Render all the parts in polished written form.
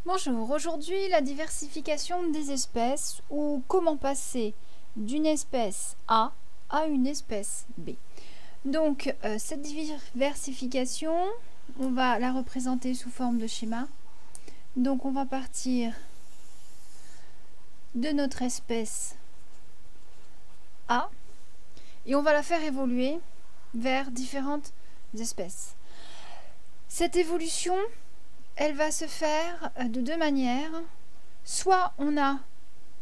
Bonjour, aujourd'hui la diversification des espèces ou comment passer d'une espèce A à une espèce B. Donc cette diversification, on va la représenter sous forme de schéma. Donc on va partir de notre espèce A et on va la faire évoluer vers différentes espèces. Cette évolution, elle va se faire de deux manières. Soit on a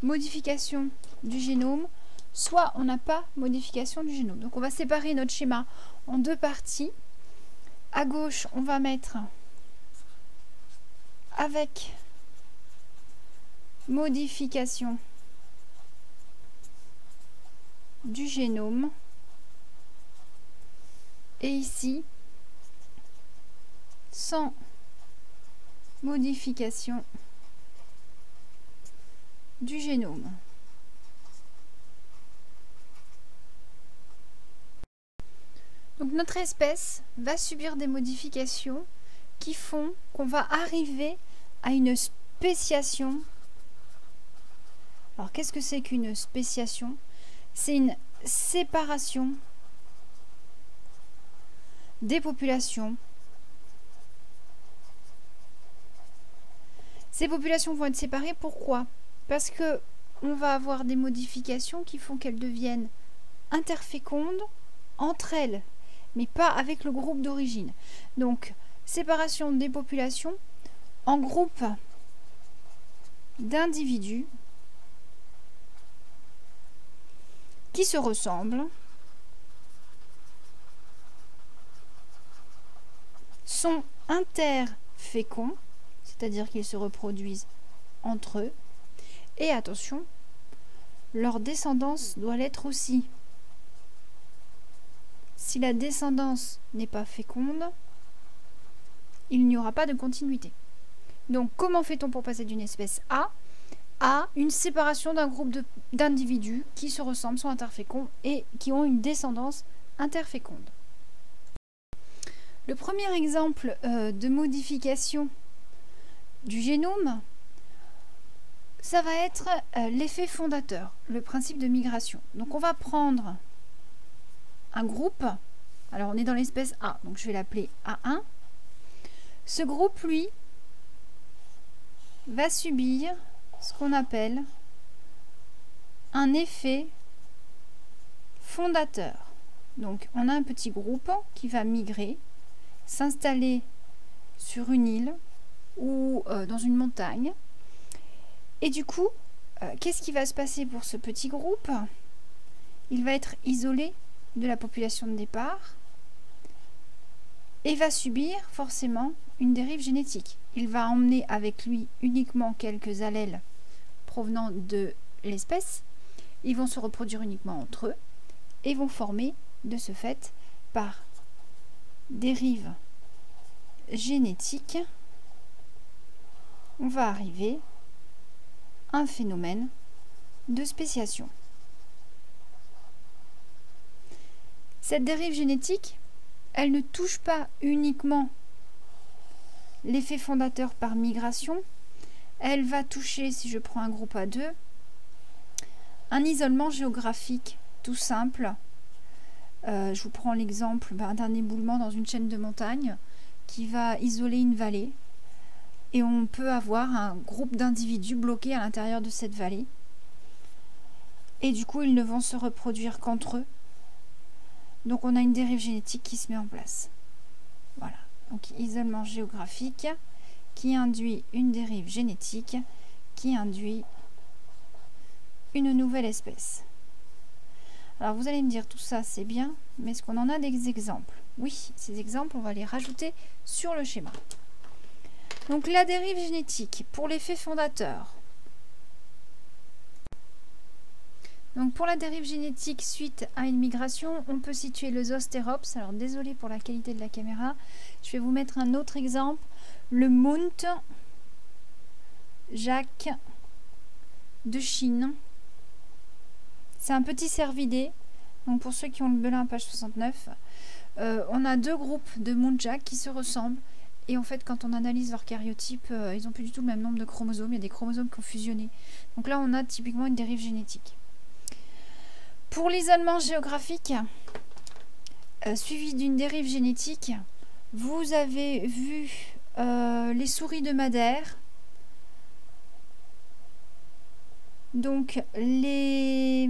modification du génome, soit on n'a pas modification du génome. Donc on va séparer notre schéma en deux parties. À gauche, on va mettre avec modification du génome. Et ici, sans modification du génome. Donc notre espèce va subir des modifications qui font qu'on va arriver à une spéciation. Alors qu'est-ce que c'est qu'une spéciation? C'est une séparation des populations. Ces populations vont être séparées, pourquoi? Parce que on va avoir des modifications qui font qu'elles deviennent interfécondes entre elles, mais pas avec le groupe d'origine. Donc, séparation des populations en groupes d'individus qui se ressemblent, sont interféconds, c'est-à-dire qu'ils se reproduisent entre eux. Et attention, leur descendance doit l'être aussi. Si la descendance n'est pas féconde, il n'y aura pas de continuité. Donc, comment fait-on pour passer d'une espèce A à une séparation d'un groupe d'individus qui se ressemblent, sont interféconds et qui ont une descendance interféconde? Le premier exemple de modification du génome, ça va être l'effet fondateur, le principe de migration. Donc on va prendre un groupe, alors on est dans l'espèce A, donc je vais l'appeler A1. Ce groupe, lui, va subir ce qu'on appelle un effet fondateur. Donc on a un petit groupe qui va migrer, s'installer sur une île ou dans une montagne. Et du coup, qu'est-ce qui va se passer pour ce petit groupe? Il va être isolé de la population de départ et va subir forcément une dérive génétique. Il va emmener avec lui uniquement quelques allèles provenant de l'espèce. Ils vont se reproduire uniquement entre eux et vont former de ce fait, par dérive génétique, on va arriver à un phénomène de spéciation. Cette dérive génétique, elle ne touche pas uniquement l'effet fondateur par migration, elle va toucher, si je prends un groupe A2, un isolement géographique tout simple. Je vous prends l'exemple d'un éboulement dans une chaîne de montagnes qui va isoler une vallée. Et on peut avoir un groupe d'individus bloqués à l'intérieur de cette vallée. Et du coup, ils ne vont se reproduire qu'entre eux. Donc on a une dérive génétique qui se met en place. Voilà. Donc isolement géographique qui induit une dérive génétique qui induit une nouvelle espèce. Alors vous allez me dire, tout ça c'est bien, mais est-ce qu'on en a des exemples? Oui, ces exemples, on va les rajouter sur le schéma. Donc la dérive génétique pour l'effet fondateur. Donc pour la dérive génétique suite à une migration, on peut situer le Zostérops. Alors désolé pour la qualité de la caméra, je vais vous mettre un autre exemple. Le Mount Jacques de Chine. C'est un petit cervidé. Donc pour ceux qui ont le Belin, page 69, on a deux groupes de Mount Jacques qui se ressemblent et en fait quand on analyse leur karyotype, ils n'ont plus du tout le même nombre de chromosomes, il y a des chromosomes qui ont fusionné. Donc là on a typiquement une dérive génétique. Pour l'isolement géographique, suivi d'une dérive génétique, vous avez vu les souris de Madère. Donc les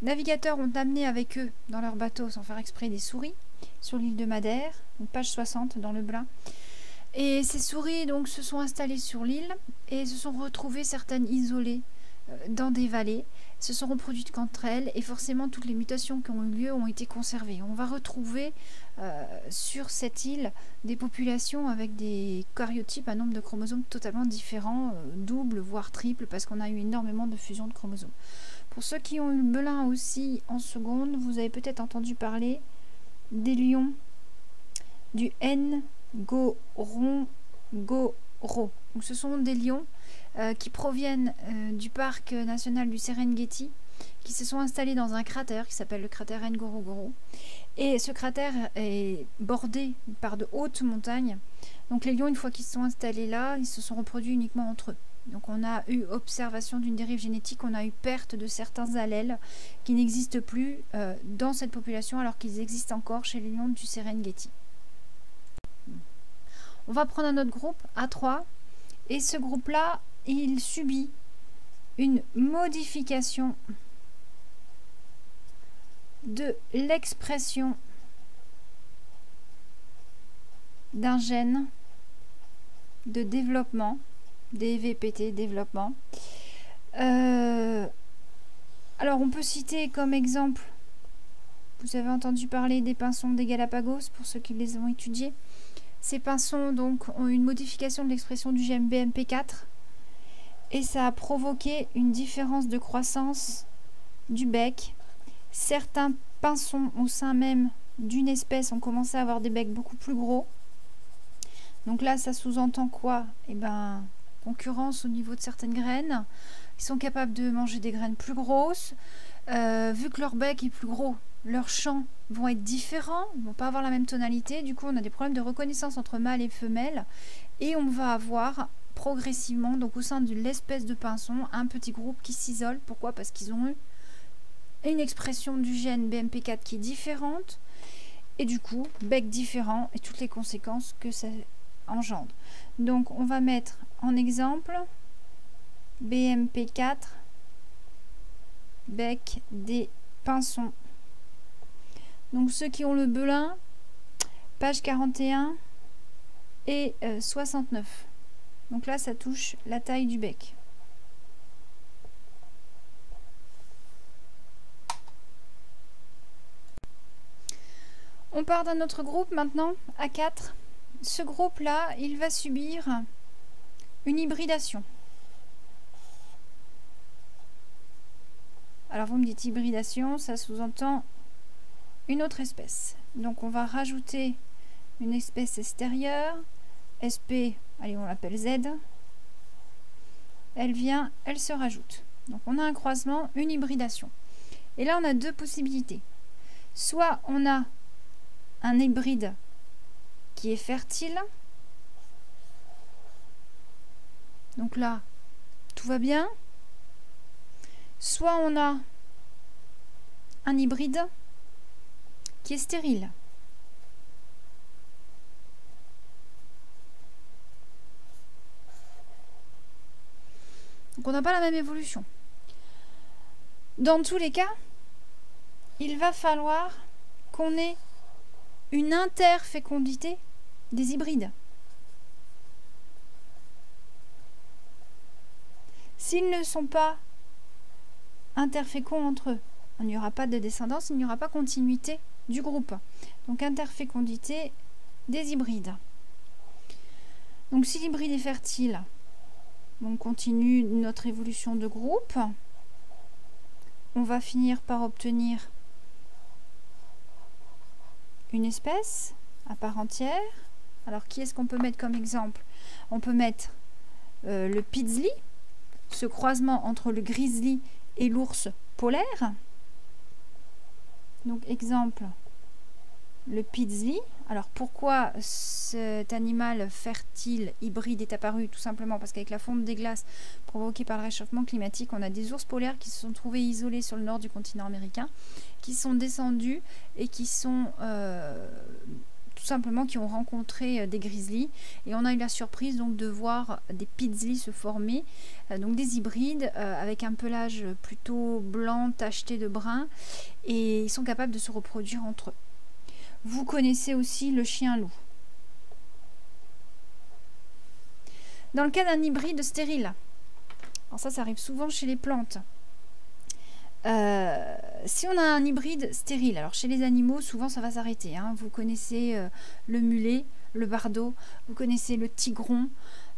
navigateurs ont amené avec eux dans leur bateau, sans faire exprès, des souris sur l'île de Madère, donc page 60 dans le Blin. Et ces souris donc se sont installées sur l'île et se sont retrouvées certaines isolées dans des vallées, se sont reproduites qu'entre elles et forcément toutes les mutations qui ont eu lieu ont été conservées. On va retrouver sur cette île des populations avec des karyotypes, un nombre de chromosomes totalement différents, double voire triple, parce qu'on a eu énormément de fusion de chromosomes. Pour ceux qui ont eu le Belin aussi en seconde, vous avez peut-être entendu parler des lions du Ngorongoro. Donc ce sont des lions qui proviennent du parc national du Serengeti, qui se sont installés dans un cratère qui s'appelle le cratère Ngorongoro. Et ce cratère est bordé par de hautes montagnes. Donc les lions, une fois qu'ils se sont installés là, ils se sont reproduits uniquement entre eux. Donc on a eu observation d'une dérive génétique, on a eu perte de certains allèles qui n'existent plus dans cette population alors qu'ils existent encore chez les lions du Serengeti. On va prendre un autre groupe, A3, et ce groupe-là, il subit une modification de l'expression d'un gène de développement, DVPT, développement. Alors on peut citer comme exemple, vous avez entendu parler des pinsons des Galapagos, pour ceux qui les ont étudiés. Ces pinsons donc ont une modification de l'expression du gène BMP4 et ça a provoqué une différence de croissance du bec. Certains pinsons au sein même d'une espèce ont commencé à avoir des becs beaucoup plus gros. Donc là, ça sous-entend quoi? Eh ben, concurrence au niveau de certaines graines. Ils sont capables de manger des graines plus grosses. Vu que leur bec est plus gros, leurs chants vont être différents, ils ne vont pas avoir la même tonalité. Du coup, on a des problèmes de reconnaissance entre mâles et femelles. Et on va avoir progressivement, donc au sein de l'espèce de pinson, un petit groupe qui s'isole. Pourquoi? Parce qu'ils ont eu une expression du gène BMP4 qui est différente. Et du coup, bec différent et toutes les conséquences que ça engendre. Donc, on va mettre en exemple BMP4, bec des pinsons. Donc ceux qui ont le Belin, page 41 et 69. Donc là, ça touche la taille du bec. On part d'un autre groupe maintenant, A4. Ce groupe-là, il va subir une hybridation. Alors vous me dites hybridation, ça sous-entend une autre espèce. Donc on va rajouter une espèce extérieure, SP, allez on l'appelle Z. Elle vient, elle se rajoute. Donc on a un croisement, une hybridation. Et là on a deux possibilités. Soit on a un hybride qui est fertile. Donc là, tout va bien. Soit on a un hybride qui est stérile. Donc on n'a pas la même évolution. Dans tous les cas, il va falloir qu'on ait une interfécondité des hybrides. S'ils ne sont pas interféconds entre eux, il n'y aura pas de descendance, il n'y aura pas continuité du groupe. Donc interfécondité des hybrides. Donc si l'hybride est fertile, on continue notre évolution de groupe. On va finir par obtenir une espèce à part entière. Alors qui est-ce qu'on peut mettre comme exemple? On peut mettre le pidsley, ce croisement entre le grizzly et l'ours polaire. Donc exemple le Paisley. Alors pourquoi cet animal fertile hybride est apparu? Tout simplement parce qu'avec la fonte des glaces provoquée par le réchauffement climatique, on a des ours polaires qui se sont trouvés isolés sur le nord du continent américain, qui sont descendus et qui sont tout simplement qui ont rencontré des grizzlies, et on a eu la surprise donc de voir des Paisley se former, donc des hybrides avec un pelage plutôt blanc tacheté de brun, et ils sont capables de se reproduire entre eux. Vous connaissez aussi le chien-loup. Dans le cas d'un hybride stérile, alors ça arrive souvent chez les plantes. Si on a un hybride stérile, alors chez les animaux, souvent ça va s'arrêter. Hein. Vous connaissez le mulet, le bardeau, vous connaissez le tigron,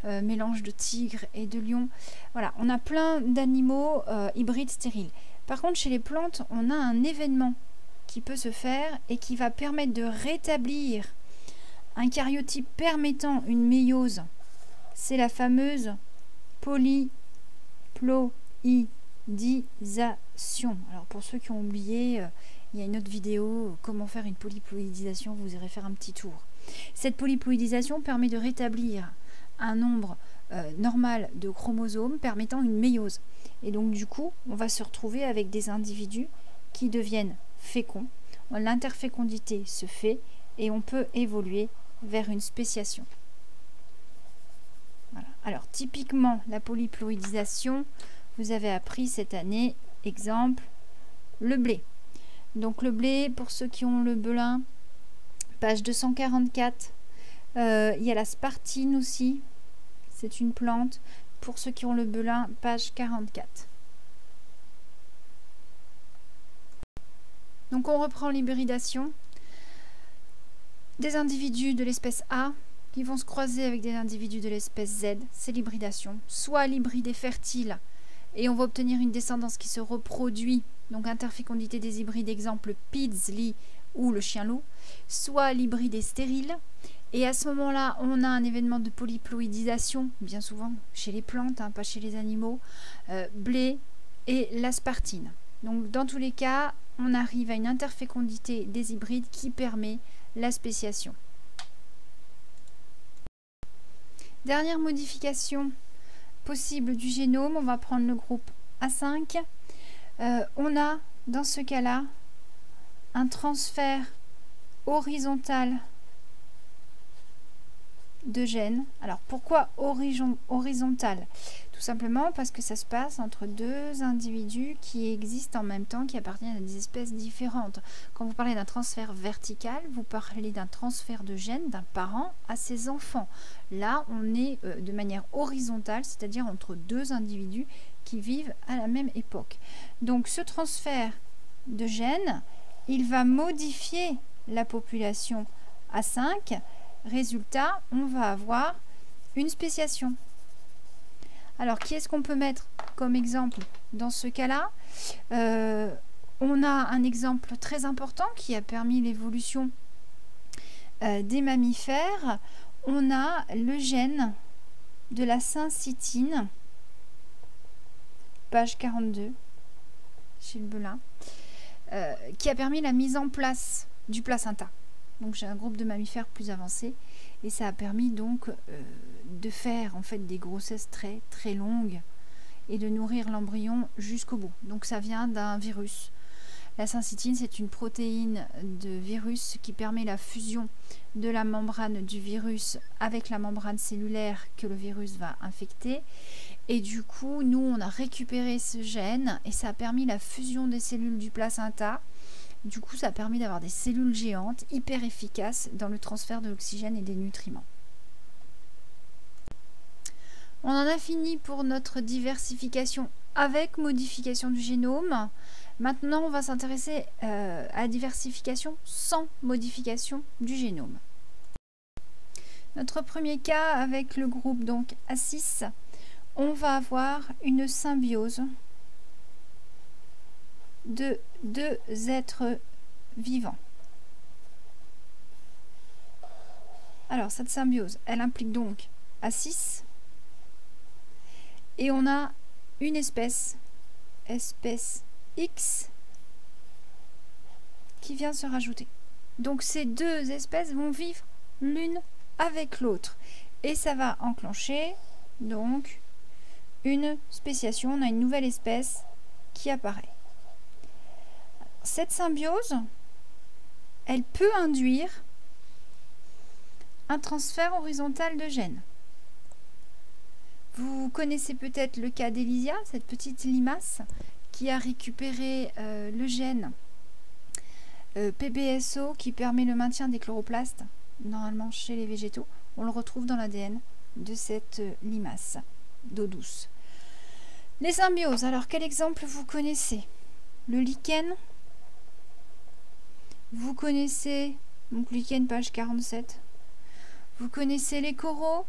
mélange de tigre et de lion. Voilà, on a plein d'animaux hybrides stériles. Par contre, chez les plantes, on a un événement qui peut se faire et qui va permettre de rétablir un karyotype permettant une méiose. C'est la fameuse polyploïdisation. Alors pour ceux qui ont oublié, il y a une autre vidéo, comment faire une polyploïdisation, vous irez faire un petit tour. Cette polyploïdisation permet de rétablir un nombre normal de chromosomes permettant une méiose. Et donc du coup, on va se retrouver avec des individus qui deviennent féconds. L'interfécondité se fait et on peut évoluer vers une spéciation. Voilà. Alors typiquement la polyploïdisation, vous avez appris cette année, exemple, le blé. Donc le blé, pour ceux qui ont le Belin, page 244. Il y a la spartine aussi, c'est une plante. Pour ceux qui ont le Belin, page 44. Donc on reprend l'hybridation. Des individus de l'espèce A qui vont se croiser avec des individus de l'espèce Z, c'est l'hybridation. Soit l'hybride est fertile et on va obtenir une descendance qui se reproduit, donc interfécondité des hybrides, exemple le Paisley ou le chien-loup, soit l'hybride est stérile, et à ce moment-là, on a un événement de polyploïdisation, bien souvent chez les plantes, hein, pas chez les animaux, blé et l'aspartine. Donc dans tous les cas, on arrive à une interfécondité des hybrides qui permet la spéciation. Dernière modification possible du génome, on va prendre le groupe A5. On a dans ce cas-là un transfert horizontal de gènes. Alors pourquoi horizontal? Tout simplement parce que ça se passe entre deux individus qui existent en même temps, qui appartiennent à des espèces différentes. Quand vous parlez d'un transfert vertical, vous parlez d'un transfert de gènes d'un parent à ses enfants. Là, on est de manière horizontale, c'est-à-dire entre deux individus qui vivent à la même époque. Donc ce transfert de gènes, il va modifier la population A5. Résultat, on va avoir une spéciation. Alors, qui est-ce qu'on peut mettre comme exemple dans ce cas-là? On a un exemple très important qui a permis l'évolution des mammifères. On a le gène de la syncytine, page 42, chez le Belin, qui a permis la mise en place du placenta. Donc j'ai un groupe de mammifères plus avancé et ça a permis donc de faire en fait des grossesses très très longues et de nourrir l'embryon jusqu'au bout. Donc ça vient d'un virus. La syncytine, c'est une protéine de virus qui permet la fusion de la membrane du virus avec la membrane cellulaire que le virus va infecter. Et du coup, nous, on a récupéré ce gène et ça a permis la fusion des cellules du placenta. Du coup, ça a permis d'avoir des cellules géantes hyper efficaces dans le transfert de l'oxygène et des nutriments. On en a fini pour notre diversification avec modification du génome. Maintenant, on va s'intéresser à la diversification sans modification du génome. Notre premier cas avec le groupe donc A6, on va avoir une symbiose de deux êtres vivants. Alors cette symbiose, elle implique donc A6 et on a une espèce X qui vient se rajouter. Donc ces deux espèces vont vivre l'une avec l'autre. Et ça va enclencher donc une spéciation. On a une nouvelle espèce qui apparaît. Cette symbiose, elle peut induire un transfert horizontal de gènes. Vous connaissez peut-être le cas d'Elysia, cette petite limace qui a récupéré le gène PBSO qui permet le maintien des chloroplastes, normalement chez les végétaux. On le retrouve dans l'ADN de cette limace d'eau douce. Les symbioses, alors quel exemple vous connaissez? Le lichen, vous connaissez, donc lichen page 47, vous connaissez les coraux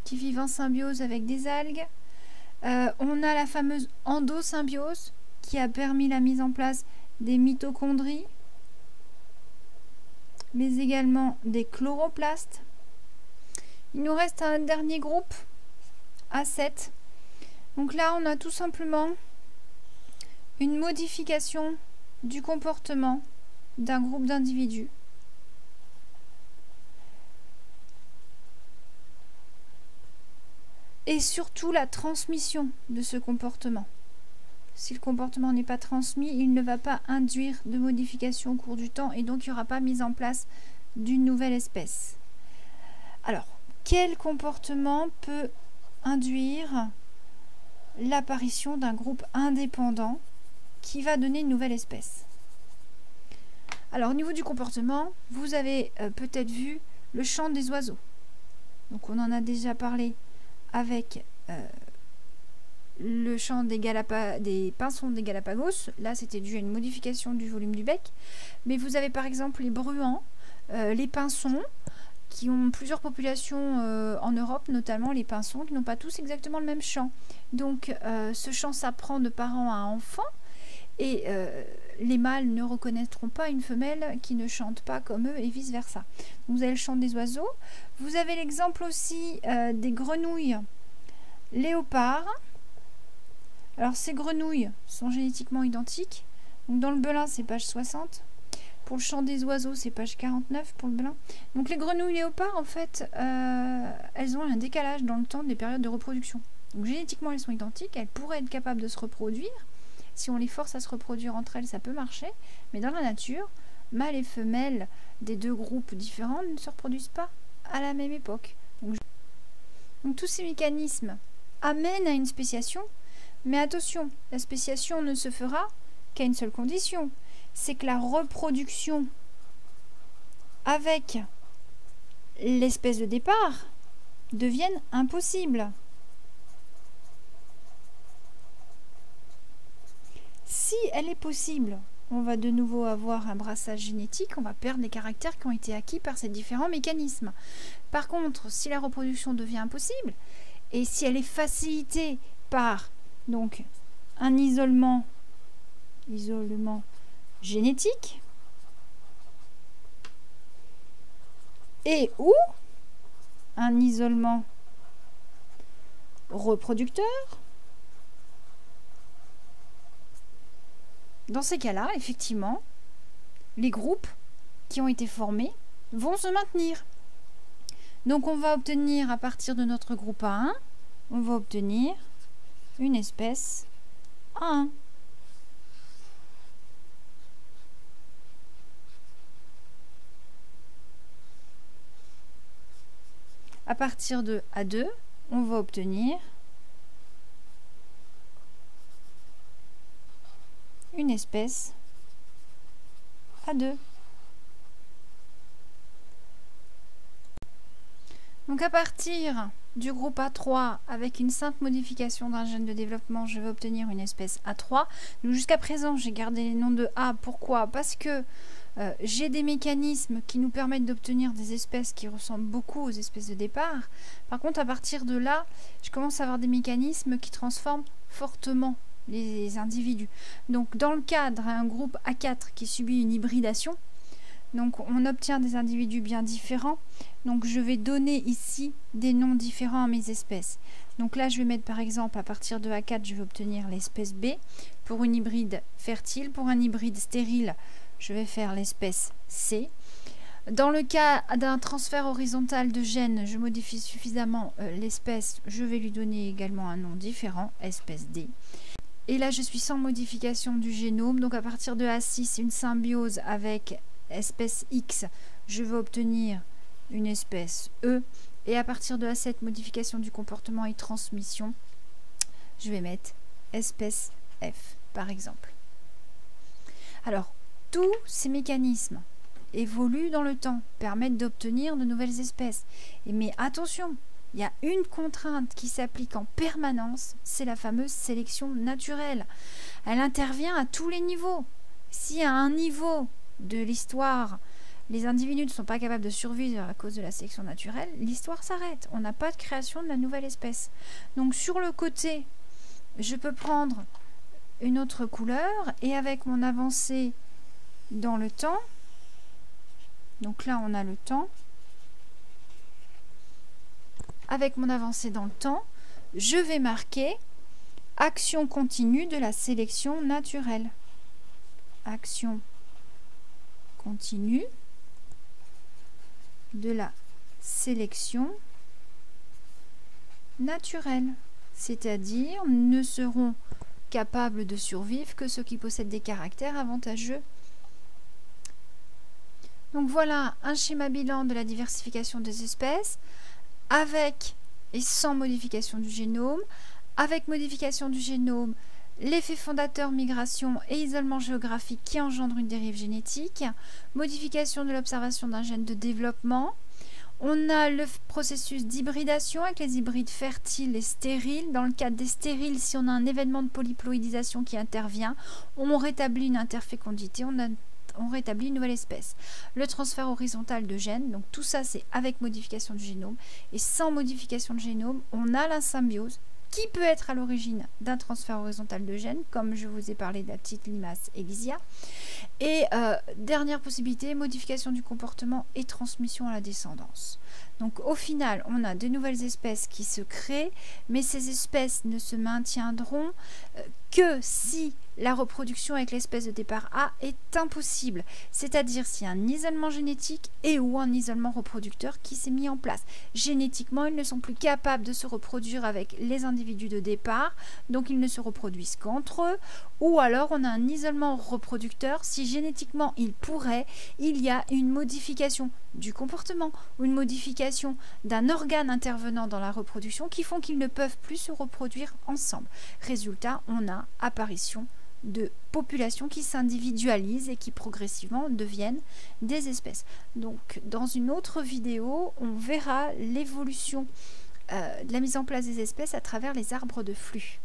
qui vivent en symbiose avec des algues. On a la fameuse endosymbiose qui a permis la mise en place des mitochondries, mais également des chloroplastes. Il nous reste un dernier groupe, A7. Donc là, on a tout simplement une modification du comportement d'un groupe d'individus. Et surtout la transmission de ce comportement. Si le comportement n'est pas transmis, il ne va pas induire de modification au cours du temps et donc il n'y aura pas mise en place d'une nouvelle espèce. Alors, quel comportement peut induire l'apparition d'un groupe indépendant qui va donner une nouvelle espèce? Alors, au niveau du comportement, vous avez peut-être vu le chant des oiseaux. Donc, on en a déjà parlé avec le chant des pinsons des Galapagos. Là, c'était dû à une modification du volume du bec. Mais vous avez par exemple les bruants, les pinsons, qui ont plusieurs populations en Europe, notamment les pinsons, qui n'ont pas tous exactement le même chant. Donc, ce chant s'apprend de parents à enfants. Et les mâles ne reconnaîtront pas une femelle qui ne chante pas comme eux et vice versa. Vous avez le chant des oiseaux. Vous avez l'exemple aussi des grenouilles léopards. Alors ces grenouilles sont génétiquement identiques. Donc dans le belin c'est page 60. Pour le chant des oiseaux c'est page 49 pour le belin. Donc les grenouilles léopards en fait elles ont un décalage dans le temps des périodes de reproduction. Donc génétiquement elles sont identiques. Elles pourraient être capables de se reproduire. Si on les force à se reproduire entre elles, ça peut marcher. Mais dans la nature, mâles et femelles des deux groupes différents ne se reproduisent pas à la même époque. Donc tous ces mécanismes amènent à une spéciation. Mais attention, la spéciation ne se fera qu'à une seule condition. C'est que la reproduction avec l'espèce de départ devienne impossible. Si elle est possible, on va de nouveau avoir un brassage génétique, on va perdre les caractères qui ont été acquis par ces différents mécanismes. Par contre, si la reproduction devient impossible, et si elle est facilitée par donc un isolement génétique, et ou un isolement reproducteur, dans ces cas-là, effectivement, les groupes qui ont été formés vont se maintenir. Donc on va obtenir, à partir de notre groupe A1, on va obtenir une espèce A1. À partir de A2, on va obtenir une espèce A2. Donc à partir du groupe A3, avec une simple modification d'un gène de développement, je vais obtenir une espèce A3. Donc jusqu'à présent, j'ai gardé les noms de A. Pourquoi? Parce que j'ai des mécanismes qui nous permettent d'obtenir des espèces qui ressemblent beaucoup aux espèces de départ. Par contre, à partir de là, je commence à avoir des mécanismes qui transforment fortement les individus. Donc dans le cadre d'un groupe A4 qui subit une hybridation, donc on obtient des individus bien différents. Donc je vais donner ici des noms différents à mes espèces. Donc là je vais mettre par exemple à partir de A4 je vais obtenir l'espèce B pour une hybride fertile. Pour un hybride stérile je vais faire l'espèce C. Dans le cas d'un transfert horizontal de gène, je modifie suffisamment l'espèce, je vais lui donner également un nom différent, espèce D. Et là, je suis sans modification du génome, donc à partir de A6, une symbiose avec espèce X, je vais obtenir une espèce E. Et à partir de A7, modification du comportement et transmission, je vais mettre espèce F, par exemple. Alors, tous ces mécanismes évoluent dans le temps, permettent d'obtenir de nouvelles espèces. Mais attention, il y a une contrainte qui s'applique en permanence, c'est la fameuse sélection naturelle. Elle intervient à tous les niveaux. Si à un niveau de l'histoire, les individus ne sont pas capables de survivre à cause de la sélection naturelle, l'histoire s'arrête. On n'a pas de création de la nouvelle espèce. Donc sur le côté, je peux prendre une autre couleur et avec mon avancée dans le temps, donc là on a le temps, avec mon avancée dans le temps, je vais marquer action continue de la sélection naturelle. Action continue de la sélection naturelle. C'est-à-dire, ne seront capables de survivre que ceux qui possèdent des caractères avantageux. Donc voilà un schéma bilan de la diversification des espèces, avec et sans modification du génome. Avec modification du génome, l'effet fondateur migration et isolement géographique qui engendre une dérive génétique, modification de l'observation d'un gène de développement. On a le processus d'hybridation avec les hybrides fertiles et stériles. Dans le cadre des stériles, si on a un événement de polyploïdisation qui intervient, on rétablit une interfécondité, on rétablit une nouvelle espèce. Le transfert horizontal de gènes, donc tout ça c'est avec modification du génome. Et sans modification de génome, on a la symbiose qui peut être à l'origine d'un transfert horizontal de gènes, comme je vous ai parlé de la petite limace Elysia. Et dernière possibilité, modification du comportement et transmission à la descendance. Donc au final, on a de nouvelles espèces qui se créent, mais ces espèces ne se maintiendront que si la reproduction avec l'espèce de départ A est impossible, c'est-à-dire s'il y a un isolement génétique et ou un isolement reproducteur qui s'est mis en place. Génétiquement, ils ne sont plus capables de se reproduire avec les individus de départ, donc ils ne se reproduisent qu'entre eux, ou alors on a un isolement reproducteur, si génétiquement il pourrait, il y a une modification du comportement ou une modification d'un organe intervenant dans la reproduction qui font qu'ils ne peuvent plus se reproduire ensemble. Résultat, on a apparition de populations qui s'individualisent et qui progressivement deviennent des espèces. Donc dans une autre vidéo, on verra l'évolution de la mise en place des espèces à travers les arbres de flux.